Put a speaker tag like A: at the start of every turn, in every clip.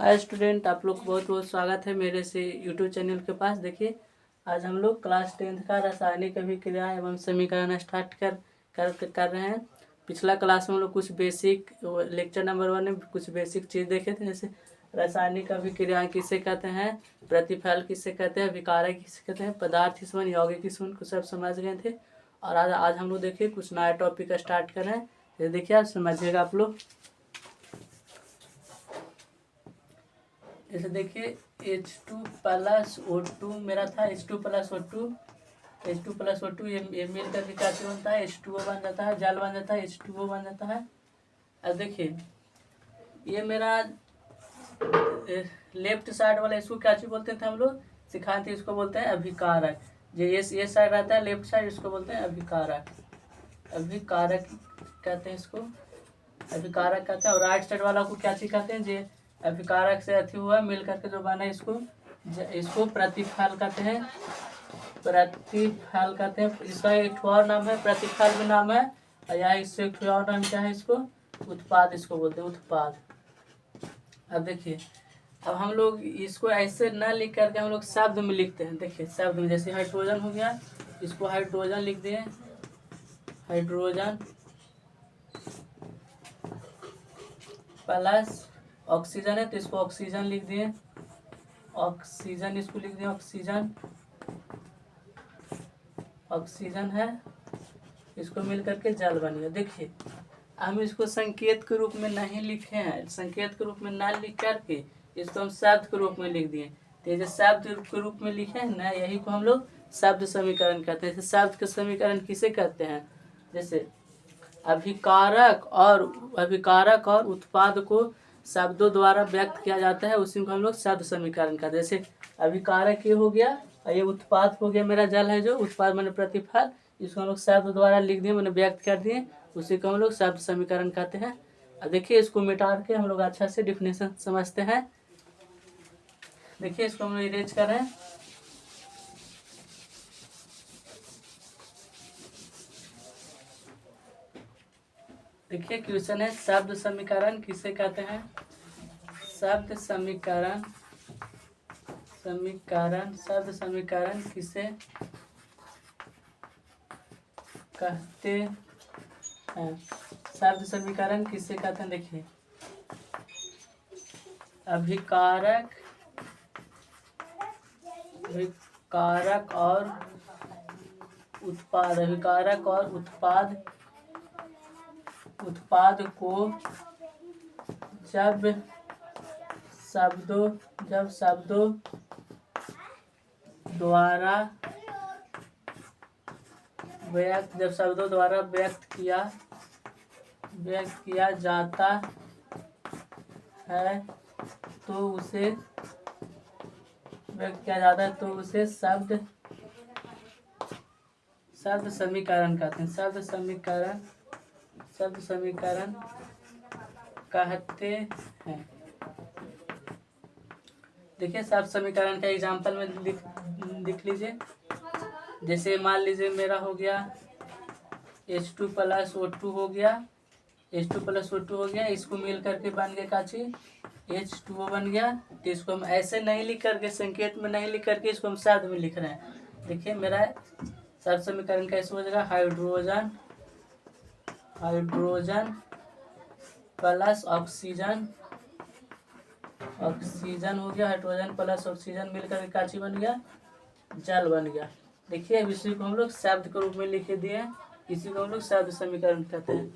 A: Hi student, आप लोग को बहुत बहुत स्वागत है मेरे से यूट्यूब चैनल के पास। देखिए, आज हम लोग क्लास 10th का रासायनिक अभिक्रिया एवं समीकरण स्टार्ट कर रहे हैं। पिछला क्लास में हम लोग कुछ बेसिक लेक्चर नंबर 1 में कुछ बेसिक चीज़ देखे थे, जैसे रासायनिक अभिक्रिया किसे कहते हैं, प्रतिफल किसे कहते हैं, अभिकारक किसे कहते हैं, पदार्थ स्मरण, यौगिक स्मरण को सब समझ गए थे। और आज हम लोग देखिए कुछ नया टॉपिक स्टार्ट कर रहे हैं। ये देखिए, आप समझिएगा आप लोग। जैसे देखिए H2+O2 मेरा था, H2+O2 ये मिल करके क्या चीज बनता है, H2O बन जाता है, जल बन जाता है, H2O बन जाता है। अब देखिए ये मेरा लेफ्ट साइड वाला, इसको क्या चीज बोलते थे हम लोग, सिखाए थे, इसको बोलते हैं अभिकारक। ये साइड रहता है लेफ्ट साइड, इसको बोलते हैं अभिकारक। अभिकारक कहते हैं इसको, अभिकारक कहते हैं। और राइट साइड वाला को क्या चीज कहते हैं, जे अभिकारक से अथी हुआ मिल करके जो बना, इसको प्रतिफल कहते हैं। प्रतिफल कहते हैं। इसका एक और नाम है, प्रतिफल भी नाम है, और यहाँ इससे एक और नाम क्या है, इसको उत्पाद, इसको बोलते हैं उत्पाद। अब देखिए, अब हम लोग इसको ऐसे न लिख करके हम लोग शब्द में लिखते हैं। देखिए शब्द में, जैसे हाइड्रोजन हो गया, इसको हाइड्रोजन लिख दिए, हाइड्रोजन प्लस ऑक्सीजन है तो इसको ऑक्सीजन लिख दिए, ऑक्सीजन इसको लिख दिए, ऑक्सीजन, ऑक्सीजन है, इसको मिल करके जल बन गया। देखिए हम इसको संकेत के रूप में नहीं लिखे हैं, संकेत के रूप में ना लिख करके इसको हम शब्द के रूप में लिख दिए। तो ये शब्द के रूप में लिखे हैं ना, यही को हम लोग शब्द समीकरण कहते हैं। शब्द के समीकरण किसे कहते हैं, जैसे अभिकारक और उत्पाद को शब्दों द्वारा व्यक्त किया जाता है, उसी को हम लोग शब्द समीकरण कहते हैं। जैसे अभिकारक ये हो गया और ये उत्पाद हो गया, मेरा जल है जो उत्पाद मैंने प्रतिफल, इसको हम लोग शब्द द्वारा लिख दिए, मैंने व्यक्त कर दिए, उसी को हम लोग शब्द समीकरण कहते हैं। अब देखिए इसको मिटा के हम लोग अच्छा से डिफिनेशन समझते हैं। देखिए इसको हम लोग इरेज कर रहे हैं। देखिए क्वेश्चन है, शब्द समीकरण किसे कहते हैं, शब्द समीकरण शब्द समीकरण किसे कहते हैं, शब्द समीकरण किसे कहते हैं। देखिए अभिकारक और उत्पाद, अभिकारक और उत्पाद को जब शब्दों द्वारा व्यक्त किया जाता है तो उसे शब्द समीकरण कहते हैं। शब्द समीकरण कहते हैं। देखिए शब्द समीकरण का एग्जांपल में लिख लीजिए। जैसे मान लीजिए मेरा हो गया H2+O2 हो गया, H2+O2 हो गया, इसको मिल करके बन गया का चीज H2O बन गया। तो इसको हम ऐसे नहीं लिख करके, संकेत में नहीं लिख करके, इसको हम शब्द में लिख रहे हैं। देखिए मेरा शब्द समीकरण कैसे हो जाएगा, हाइड्रोजन प्लस ऑक्सीजन हो गया, हाइड्रोजन प्लस ऑक्सीजन मिलकर का चीज बन गया, जल बन गया। देखिए अब इसी को हम लोग शब्द के रूप में लिख दिए, इसी को हम लोग शब्द समीकरण कहते हैं।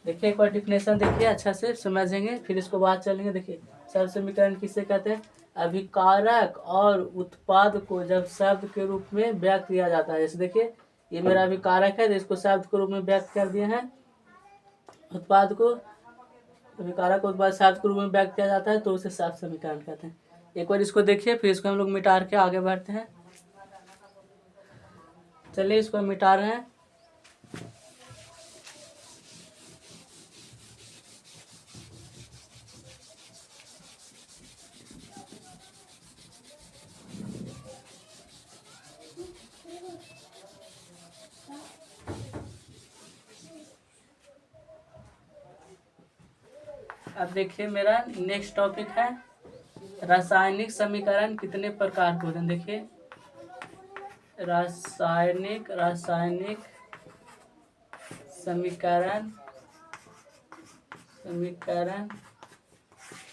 A: देखिए एक बार डिफिनेशन देखिए, अच्छा से समझेंगे, फिर इसको बात चलेंगे। देखिए शब्द समीकरण किसे कहते हैं, अभिकारक और उत्पाद को जब शब्द के रूप में व्यक्त किया जाता है। जैसे देखिए ये मेरा अभिकारक है तो इसको शब्द के रूप में व्यक्त कर दिए हैं, उत्पाद को, अभिकारक उत्पाद शब्द के रूप में व्यक्त किया जाता है तो उसे शब्द समीकरण कहते हैं। एक बार इसको देखिए, फिर इसको हम लोग मिटा के आगे बढ़ते हैं। चलिए इसको मिटा रहे हैं। अब देखिए मेरा नेक्स्ट टॉपिक है रासायनिक समीकरण कितने प्रकार के होते हैं। देखिए रासायनिक समीकरण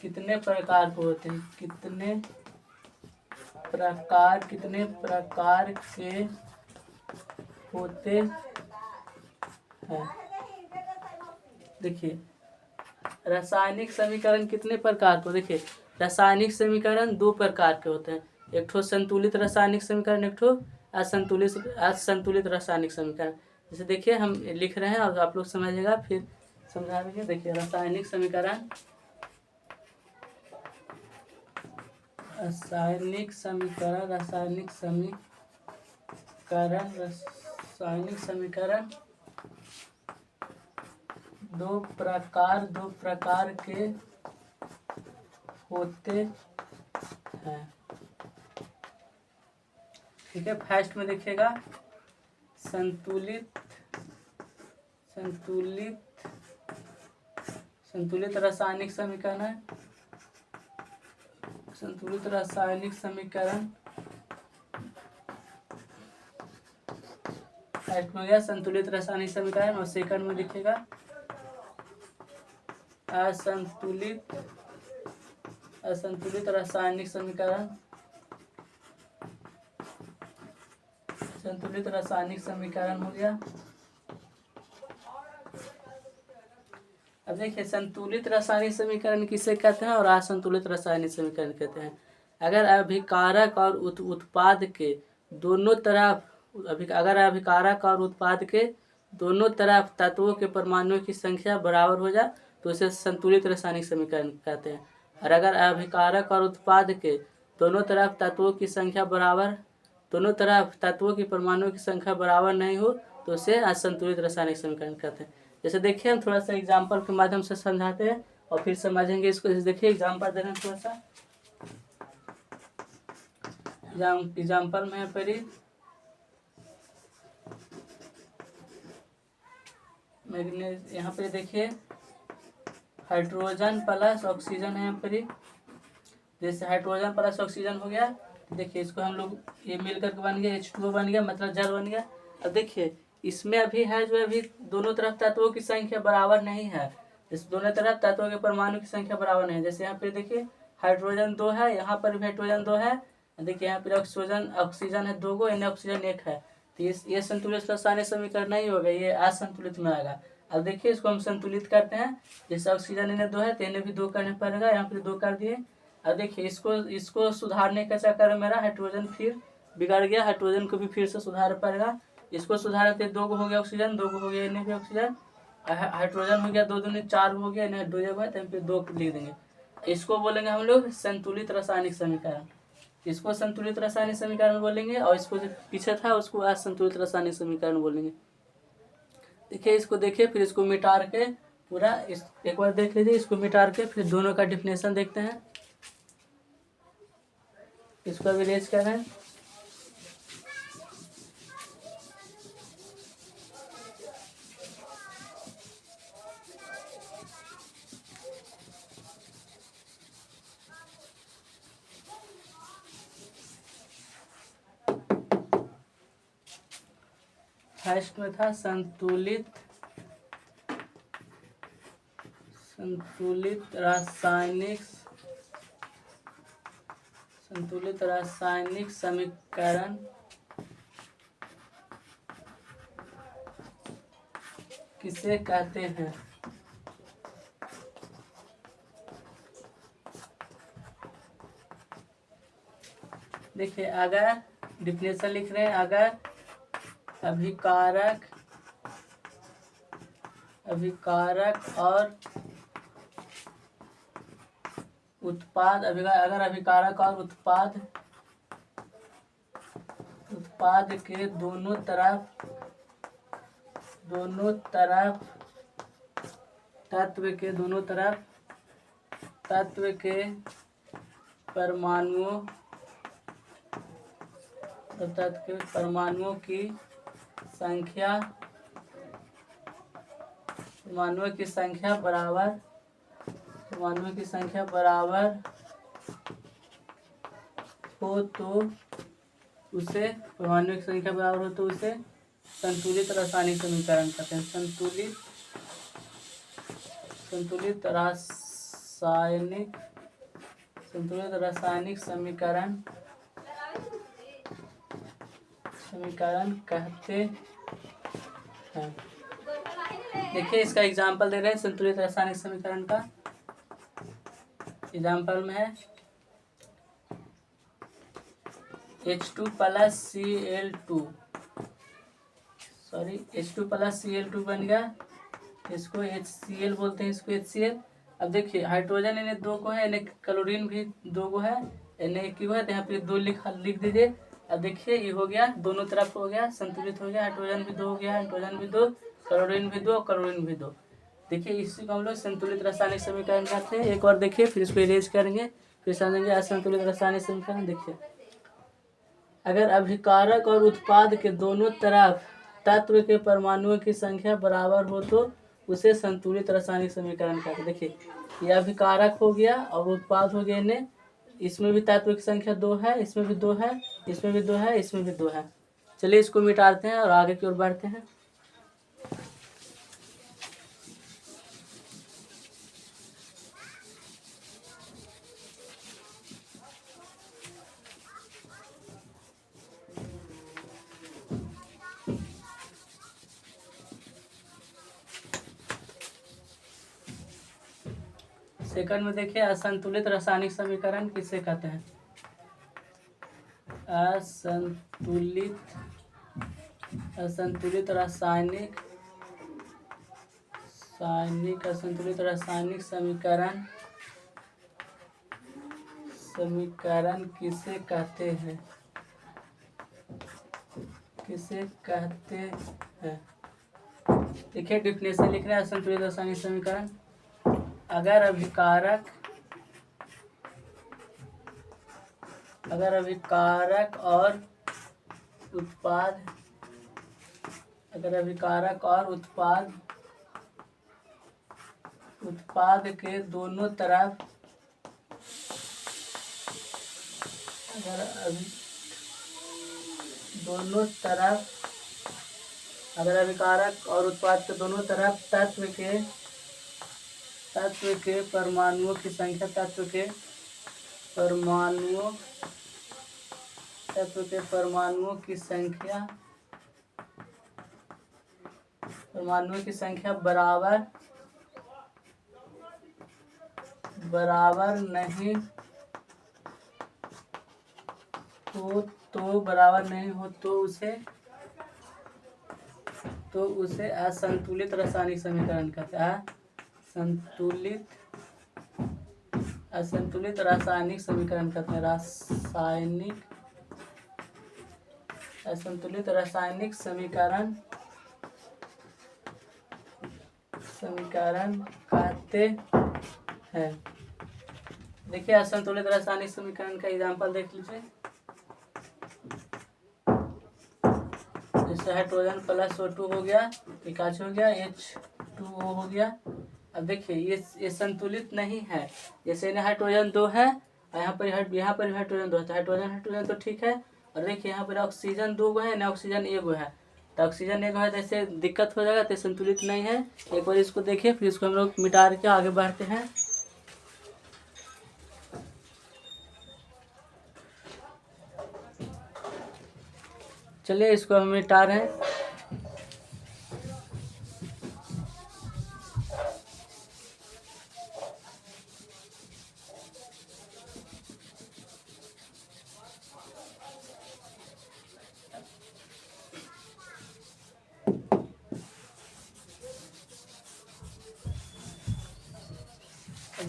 A: कितने प्रकार के होते हैं, कितने प्रकार के होते हैं। देखिए रासायनिक समीकरण कितने प्रकार को, देखिए रासायनिक समीकरण दो प्रकार के होते हैं, एक ठो संतुलित रासायनिक समीकरण, एक ठो असंतुलित रासायनिक समीकरण। जैसे देखिए हम लिख रहे हैं और आप लोग समझिएगा फिर समझा देंगे। देखिए रासायनिक समीकरण दो प्रकार के होते हैं। ठीक है, फर्स्ट में देखिएगा संतुलित रासायनिक समीकरण फर्स्ट में गया संतुलित रासायनिक समीकरण, और सेकंड में देखिएगा असंतुलित रासायनिक समीकरण। संतुलित रासायनिक समीकरण हो गया। अब देखिए संतुलित रासायनिक समीकरण किसे कहते हैं और असंतुलित रासायनिक समीकरण कहते हैं। अगर अभिकारक और उत्पाद के दोनों तरफ तत्वों के परमाणुओं की संख्या बराबर हो जाए तो उसे संतुलित रासायनिक समीकरण कहते हैं। और अगर अभिकारक और उत्पाद के दोनों तरफ तत्वों की परमाणुओं की संख्या बराबर नहीं हो तो उसे असंतुलित रासायनिक समीकरण कहते हैं। जैसे देखिए हम थोड़ा सा एग्जाम्पल के माध्यम से समझाते हैं और फिर समझेंगे इसको। जैसे देखिए एग्जाम्पल दे रहे हैं, थोड़ा सा एग्जाम्पल में यहाँ पर यहाँ पे देखिए हाइड्रोजन प्लस ऑक्सीजन है। यहाँ पर जैसे हाइड्रोजन प्लस ऑक्सीजन हो गया, देखिए इसको हम लोग ये मिल करके बन गया H2O बन गया, मतलब जल बन गया। अब देखिए इसमें अभी है जो अभी दोनों तरफ तत्वों की संख्या बराबर नहीं है, इस दोनों तरफ तत्वों के परमाणु की संख्या बराबर नहीं है। जैसे यहाँ पे देखिए हाइड्रोजन 2 है, यहाँ पर भी हाइड्रोजन 2 है, देखिए यहाँ पे ऑक्सीजन है 2 गो, इन्हें ऑक्सीजन 1 है, तो ये संतुलित रासायनिक समीकरण नहीं होगा, ये असंतुलित में आएगा। अब देखिए इसको हम संतुलित करते हैं, जैसे ऑक्सीजन इन्हें 2 है तो इन्हें भी 2 करने पड़ेगा, यहाँ पे 2 कर दिए। अब देखिए इसको सुधारने का चक्कर में मेरा हाइड्रोजन फिर बिगड़ गया, हाइड्रोजन को भी फिर से सुधार पड़ेगा। इसको सुधारते 2 गो हो गया ऑक्सीजन, 2 गो हो गया इन्हें भी ऑक्सीजन, हाइड्रोजन हो गया 2 दूनी 4 हो गया, इन्हें 2 जगह तो फिर 2 लिख देंगे। इसको बोलेंगे हम लोग संतुलित रासायनिक समीकरण, इसको संतुलित रासायनिक समीकरण बोलेंगे, और इसको जो पीछे था उसको असंतुलित रासायनिक समीकरण बोलेंगे। देखिए इसको देखिए, फिर इसको मिटा के पूरा एक बार देख लीजिए, इसको मिटा के फिर दोनों का डिफिनेशन देखते हैं। इसको भी रेज कर रहे हैं। फर्स्ट में था संतुलित रासायनिक समीकरण किसे कहते हैं। देखिए अगर डिफिनेशन लिख रहे हैं, अगर अभिकारक और उत्पाद अगर अभिकारक और उत्पाद के दोनों तरफ तत्व के परमाणुओं की संख्या परमाणुओं की संख्या बराबर हो तो उसे परमाणुओं की संख्या बराबर हो तो उसे संतुलित रासायनिक समीकरण कहते हैं। संतुलित रासायनिक समीकरण कहते हैं। देखिए इसका एग्जाम्पल दे रहे हैं संतुलित रासायनिक समीकरण का। एग्जाम्पल में है H2 प्लस Cl2 बन गया। इसको HCl बोलते हैं, इसको HCl। अब देखिए हाइड्रोजन इन्हें 2 को है, इन्हें क्लोरीन भी 2 को है, इन्हें 1 को है, तो यहाँ पे 2 लिख दीजिए। अब देखिए ये हो गया, दोनों तरफ हो गया, संतुलित हो गया। हाइड्रोजन भी 2 हो गया, हाइड्रोजन भी 2, क्लोरीन भी 2, क्लोरीन भी 2। देखिए इसी को हम लोग संतुलित रासायनिक समीकरण कहते हैं। एक और देखिए, फिर इसको इरेज करेंगे, फिर समझेंगे असंतुलित रासायनिक समीकरण। देखिए अगर अभिकारक और उत्पाद के दोनों तरफ तत्व के परमाणुओं की संख्या बराबर हो तो उसे संतुलित रासायनिक समीकरण कहते हैं। देखिए ये अभिकारक हो गया और उत्पाद हो गया, इन्हें इसमें भी तत्व की संख्या 2 है, इसमें भी 2 है, इसमें भी 2 है, इसमें भी 2 है। चलिए इसको मिटाते हैं और आगे की ओर बढ़ते हैं। सेकंड में देखिए असंतुलित रासायनिक समीकरण किसे कहते हैं। असंतुलित रासायनिक समीकरण किसे कहते हैं। देखिए डिफिनेशन लिख रहे हैं असंतुलित रासायनिक समीकरण। अगर अभिकारक और उत्पाद के दोनों तरफ अगर अभिकारक और उत्पाद के दोनों तरफ तत्व के परमाणुओं की संख्या बराबर नहीं हो तो उसे असंतुलित रासायनिक समीकरण कहते हैं। असंतुलित रासायनिक समीकरण कहते हैं। असंतुलित रासायनिक समीकरण कहते हैं। देखिए असंतुलित रासायनिक समीकरण का एग्जांपल देख लीजिए। जैसे हाइड्रोजन प्लस O2 हो गया, H हो गया, H2O हो गया। अब देखिए ये संतुलित नहीं है। जैसे इन्हें हाइड्रोजन 2 है और यहाँ पर भी हाइड्रोजन 2 है, तो हाइड्रोजन तो ठीक है। और देखिए यहाँ पर ऑक्सीजन 2 है ना, ऑक्सीजन 1 है, तो ऑक्सीजन 1 है, जैसे दिक्कत हो जाएगा, तो संतुलित नहीं है। एक बार इसको देखिए, फिर इसको हम लोग मिटा के आगे बढ़ते हैं। चलिए इसको हम मिटा रहे हैं।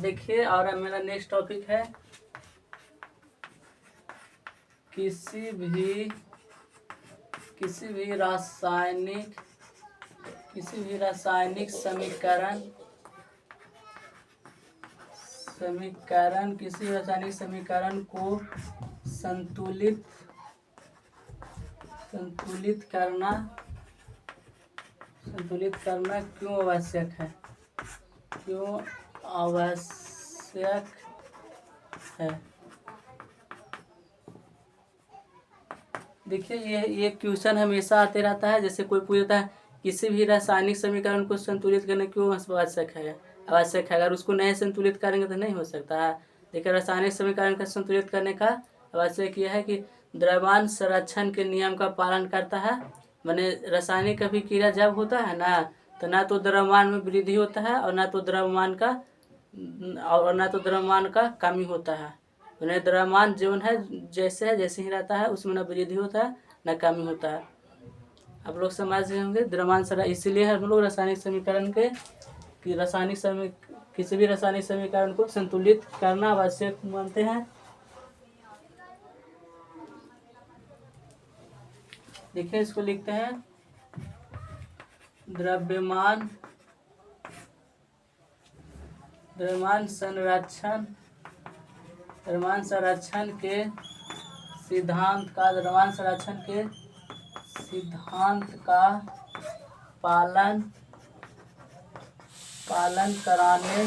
A: देखिए और मेरा नेक्स्ट टॉपिक है किसी भी रासायनिक समीकरण को संतुलित करना क्यों आवश्यक आवश्यक है। देखिए ये क्वेश्चन हमेशा आते रहता है। जैसे कोई पूछता है किसी भी रासायनिक समीकरण को संतुलित करने क्यों आवश्यक है, अगर उसको नहीं संतुलित करेंगे तो नहीं हो सकता है। देखिए रासायनिक समीकरण का संतुलित करने का आवश्यक यह है कि द्रव्यमान संरक्षण के नियम का पालन करता है। माने रासायनिक अभिक्रिया जब होता है ना, तो ना तो द्रव्यमान में वृद्धि होता है और ना तो द्रव्यमान का कमी होता है। उन्हें द्रव्यमान जीवन है जैसे ही रहता है, उसमें न वृद्धि होता है न कमी होता है। आप लोग समझ रहे होंगे द्रव्यमान सरा, इसीलिए हम लोग रासायनिक समीकरण के किसी भी रासायनिक समीकरण को संतुलित करना आवश्यक मानते हैं। देखिए इसको लिखते हैं द्रव्यमान संरक्षण के सिद्धांत का पालन कराने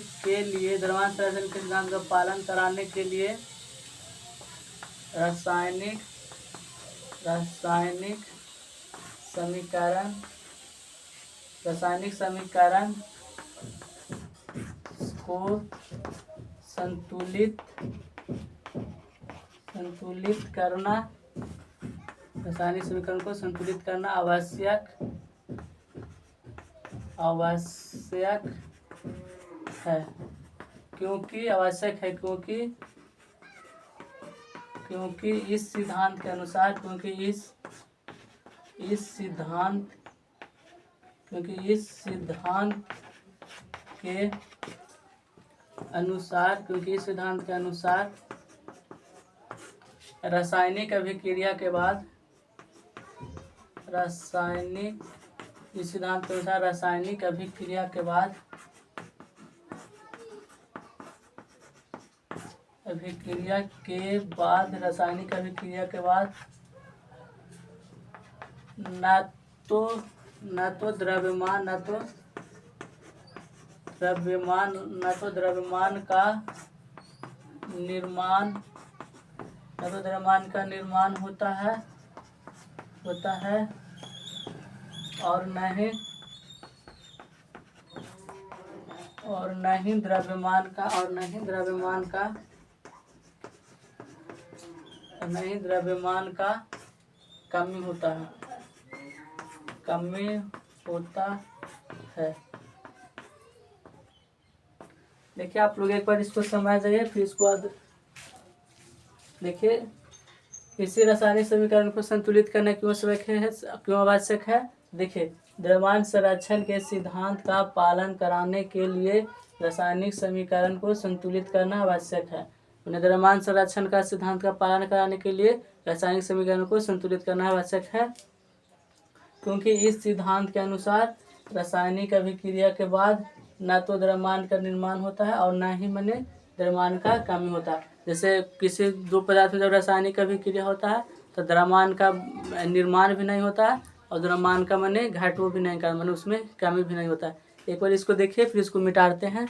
A: के लिए द्रव्यमान संरक्षण के सिद्धांत का पालन कराने के लिए रासायनिक समीकरण को संतुलित करना आवश्यक है। क्योंकि इस सिद्धांत के अनुसार रासायनिक अभिक्रिया के बाद रासायनिक अभिक्रिया के बाद न तो द्रव्यमान का निर्माण होता है और न ही द्रव्यमान का कमी होता है। देखिए आप लोग एक बार इसको समझ जाइए, फिर इसको बाद देखिए इसी रासायनिक समीकरण को संतुलित करना क्यों आवश्यक है। देखिए द्रव्यमान संरक्षण के सिद्धांत का पालन कराने के लिए रासायनिक समीकरण को संतुलित करना आवश्यक है। उन्हें द्रव्यमान संरक्षण का सिद्धांत का पालन कराने के लिए रासायनिक समीकरण को संतुलित करना आवश्यक है, क्योंकि इस सिद्धांत के अनुसार रासायनिक अभिक्रिया के बाद न तो द्रव्यमान का निर्माण होता है और न ही द्रव्यमान का कमी होता है। जैसे किसी दो पदार्थ में जब रासायनिक अभिक्रिया होता है तो द्रव्यमान का निर्माण भी नहीं होता है और द्रव्यमान का घटो भी नहीं कर उसमें कमी भी नहीं होता है। एक बार इसको देखिए, फिर इसको मिटाते हैं।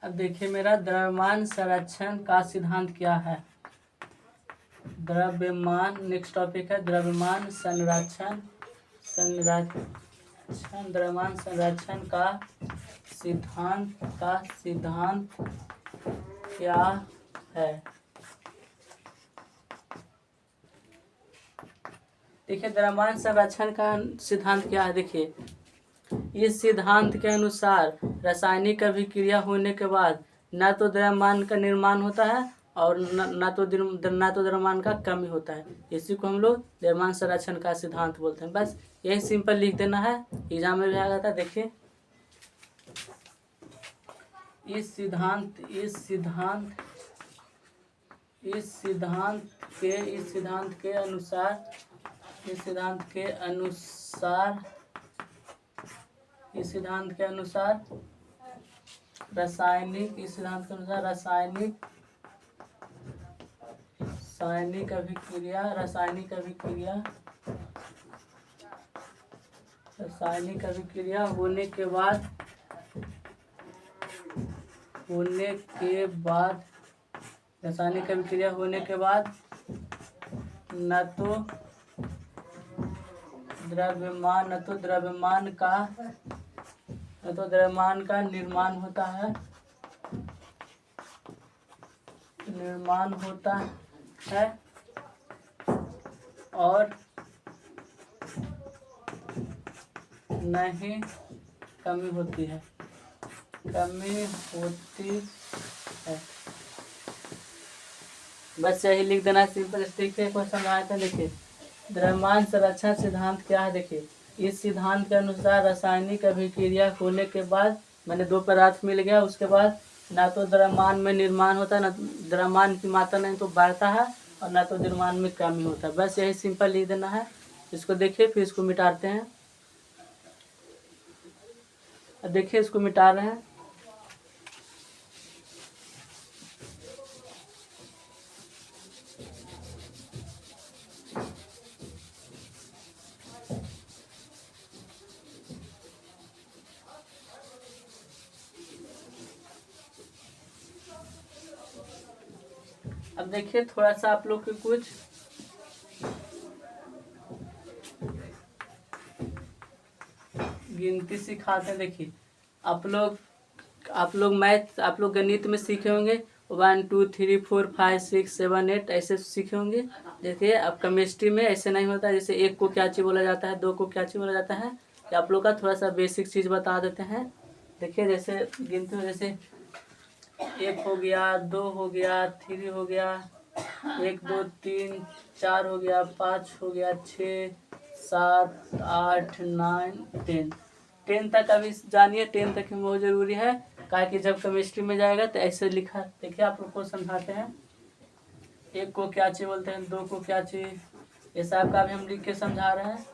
A: अब देखिए मेरा द्रव्यमान संरक्षण का सिद्धांत क्या है। नेक्स्ट टॉपिक है द्रव्यमान संरक्षण का सिद्धांत क्या है। देखिए द्रव्यमान संरक्षण का सिद्धांत क्या है। देखिए इस सिद्धांत के अनुसार रासायनिक अभिक्रिया होने के बाद न तो द्रव्यमान का निर्माण होता है और ना तो द्रव्यमान का कमी होता है। इसी को हम लोग द्रव्यमान संरक्षण का सिद्धांत बोलते हैं। बस यही सिंपल लिख देना है, एग्जाम में भी आ जाता है। देखिए इस सिद्धांत के अनुसार रासायनिक अभिक्रिया होने के बाद न तो द्रव्यमान का निर्माण होता है और न ही कमी होती है। बस यही लिख देना सिंपल। देखिए क्वेश्चन आया था, देखिए द्रव्यमान संरक्षण सिद्धांत क्या है। देखिए इस सिद्धांत के अनुसार रासायनिक अभिक्रिया होने के बाद मैंने दो पदार्थ मिल गया, उसके बाद ना तो द्रव्यमान में निर्माण होता है, ना द्रव्यमान की मात्रा नहीं तो बढ़ता है, और ना तो द्रव्यमान में कमी होता है। बस यही सिंपल लिख देना है। इसको देखिए, फिर इसको मिटाते हैं। अब देखिए इसको मिटा रहे हैं। अब देखिए थोड़ा सा आप लोग के कुछ गिनती सिखाते हैं। देखिए आप लोग मैथ, आप लोग गणित में सीखे होंगे 1 2 3 4 5 6 7 8 ऐसे सीखे होंगे। देखिए अब केमिस्ट्री में ऐसे नहीं होता। जैसे एक को क्या चीज़ बोला जाता है, दो को क्या चीज़ बोला जाता है, कि आप लोग का थोड़ा सा बेसिक चीज़ बता देते हैं। देखिए जैसे गिनती में, जैसे 1 हो गया, 2 हो गया, 3 हो गया, 1 2 3 4 हो गया, 5 हो गया, 6 7 8 9 10 तक। अभी जानिए 10 तक ही बहुत ज़रूरी है, कहा कि जब केमिस्ट्री में जाएगा तो ऐसे लिखा। देखिए आप लोग को समझाते हैं। 1 को क्या चीज़ बोलते हैं, 2 को क्या चीज़, ये सब का भी हम लिख के समझा रहे हैं।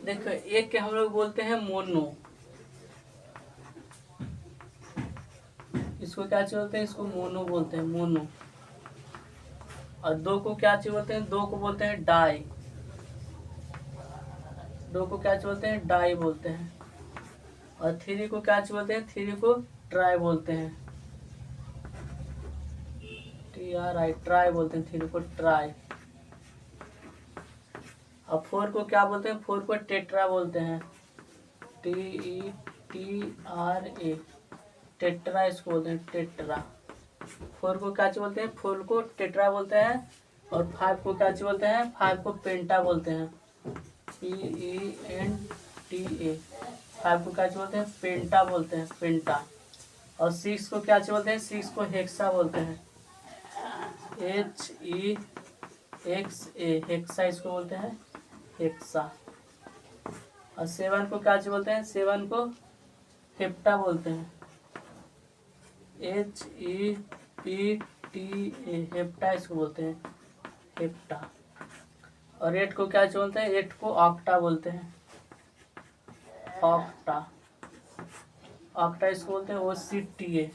A: देखो 1 के हम लोग बोलते हैं मोनो, इसको क्या चीज बोलते हैं, इसको मोनो बोलते हैं, मोनो। और 2 को क्या चीज बोलते हैं, 2 को बोलते हैं डाई, 2 को क्या चीज बोलते हैं, डाई बोलते हैं। और 3 को क्या चीज बोलते हैं, 3 को ट्राई बोलते हैं, TRI, ट्राई बोलते हैं 3 को, ट्राई। और 4 को क्या बोलते हैं, 4 को टेट्रा बोलते हैं, TETRA, टेट्रा इसको बोलते हैं, टेट्रा। 4 को क्या चीज बोलते हैं, 4 को टेट्रा बोलते हैं। और 5 को क्या चीज बोलते हैं, 5 को पेंटा बोलते हैं, PENTA। 5 को क्या चीज बोलते हैं, पेंटा बोलते हैं, पेंटा। और 6 को क्या चीज बोलते हैं, 6 को हेक्सा बोलते हैं, HEXA, हेक्सा इसको बोलते हैं, हेक्सा। और 7 को क्या चीज बोलते हैं, 7 को हेप्टा बोलते हैं, HEPTA, हेप्टा इसको बोलते हैं, हेप्टा। और 8 को क्या बोलते हैं, 8 को ऑक्टा बोलते हैं, ऑक्टा। ऑक्टा इसको बोलते हैं OCTA,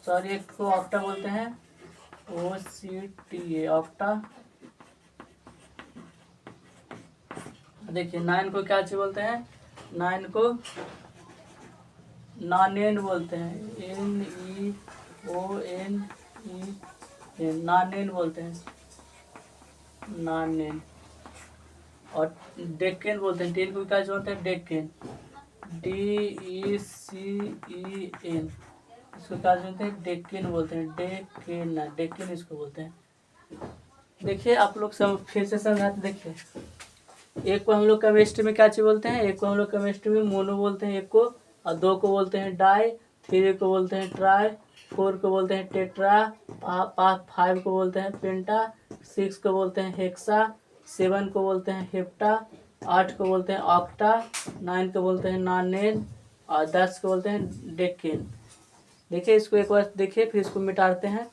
A: सॉरी 8 को ऑक्टा बोलते हैं OCTA, ऑक्टा। देखिए 9 को क्या चीज बोलते हैं, 9 को नानेन बोलते हैं, NEONEN, नानेन बोलते हैं, नानेन। और डेक्कन बोलते हैं, 10 को क्या बोलते हैं, डेक्कन, DECEN, इसको क्या बोलते हैं, डेक्कन बोलते हैं, डेक्कन, डेक्कन इसको बोलते हैं। देखिए आप लोग फिर से समझाते। देखिए एक को हम लोग केमिस्ट्री में क्या चीज बोलते हैं, एक को हम लोग केमिस्ट्री में मोनो बोलते हैं एक को, और दो को बोलते हैं डाई, 3 को बोलते हैं ट्राई, 4 को बोलते हैं टेट्रा, 5 को बोलते हैं पेंटा, 6 को बोलते हैं हेक्सा, 7 को बोलते हैं हेप्टा, 8 को बोलते हैं ऑक्टा, 9 को बोलते हैं नॉनेन, और 10 को बोलते हैं डेकेन। देखिए इसको एक बार देखिए, फिर इसको मिटाते हैं।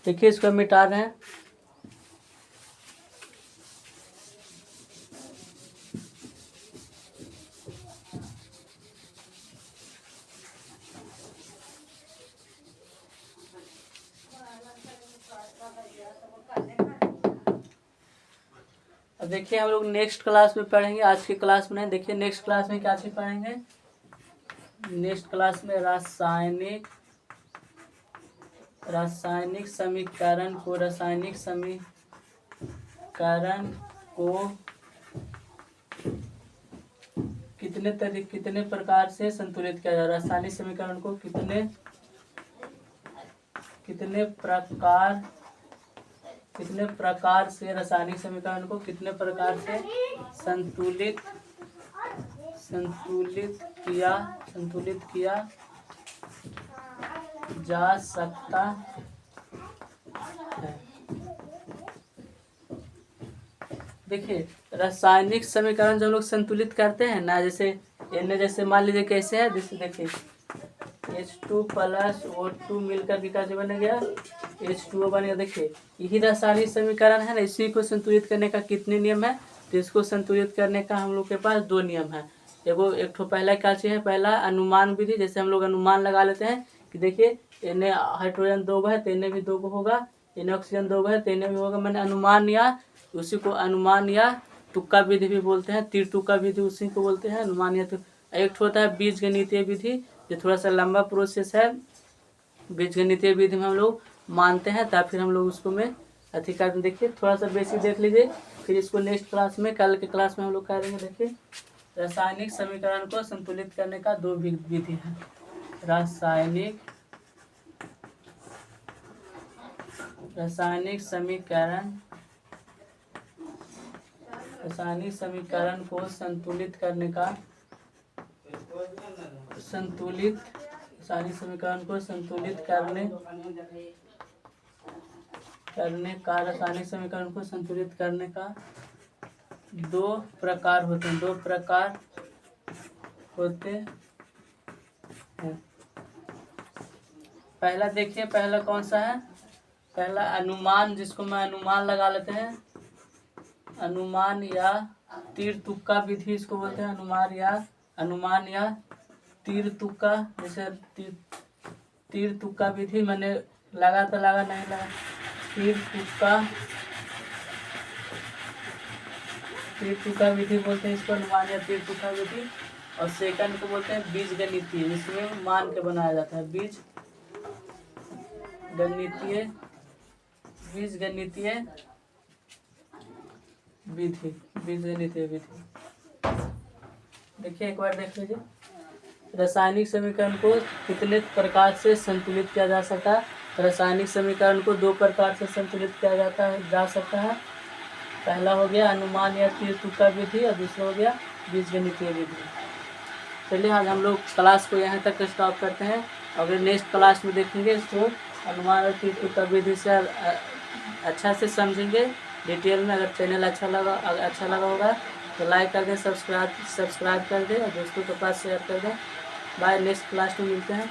A: देखिए इसको मिटा रहे हैं। अब देखिए हम लोग नेक्स्ट क्लास में पढ़ेंगे, आज की क्लास में नहीं, देखिए नेक्स्ट क्लास में क्या चीज पढ़ेंगे। नेक्स्ट क्लास में रासायनिक समीकरण को कितने प्रकार से संतुलित किया जाए। रासायनिक समीकरण को कितने प्रकार से रासायनिक समीकरण को कितने प्रकार से संतुलित किया जा सकता है। देखिए रासायनिक समीकरण जब हम लोग संतुलित करते हैं ना, जैसे मान लीजिए कैसे है, जैसे देखिए H2 + O2 मिलकर क्या बन गया, H2O बन गया। देखिए यही रासायनिक समीकरण है ना, इसी को संतुलित करने का कितने नियम है, तो इसको संतुलित करने का हम लोग के पास 2 नियम है। एक ठो पहला क्या चीज है, पहला अनुमान विधि। जैसे हम लोग अनुमान लगा लेते हैं कि देखिए इन्हें हाइड्रोजन 2 है तो इन्हें भी 2 होगा, इन्हें ऑक्सीजन 2 है तो इन्हें भी होगा। मैंने अनुमान, या उसी को अनुमान या तुक्का विधि भी बोलते हैं, तीर तुक्का विधि उसी को बोलते हैं, अनुमान या एक होता है बीजगणितीय विधि, जो थोड़ा सा लंबा प्रोसेस है। बीजगणितीय विधि में हम लोग मानते हैं, तब फिर हम लोग उसको में अधिकार में। देखिए थोड़ा सा बेसिक देख लीजिए, फिर इसको नेक्स्ट क्लास में, कल के क्लास में हम लोग करेंगे। देखिए रासायनिक समीकरण को संतुलित करने का 2 विधि है। रासायनिक समीकरण को संतुलित करने का दो प्रकार होते हैं। पहला देखिए, पहला कौन सा है, पहला अनुमान, जिसको मैं अनुमान लगा लेते हैं, अनुमान या तीर तुक्का विधि इसको बोलते हैं। अनुमान या तीर तुक्का, जैसे तीर तुक्का विधि, मैंने लगा तो लगा, नहीं लगा, तीर तुक्का विधि बोलते हैं इसको, अनुमान या तीर तुक्का विधि। और सेकंड को बोलते हैं बीजगणितीय, जिसमें मान के बनाया जाता है, बीजगणितीय विधि। देखिए एक बार देख लीजिए, रासायनिक समीकरण को कितने प्रकार से संतुलित किया जा सकता है। रासायनिक समीकरण को 2 प्रकार से संतुलित किया जा सकता है। पहला हो गया अनुमान या तीर तुक्का विधि, और दूसरा हो गया बीजगणितीय विधि। चलिए आज हम लोग क्लास को यहाँ तक स्टॉप करते हैं। अगर नेक्स्ट क्लास में देखेंगे इसको अनुमान और तीर तुक्का विधि से अच्छा से समझेंगे डिटेल में। अगर चैनल अच्छा लगा होगा तो लाइक कर दें, सब्सक्राइब कर दें, और दोस्तों के पास शेयर कर दें। बाय, नेक्स्ट क्लास में मिलते हैं।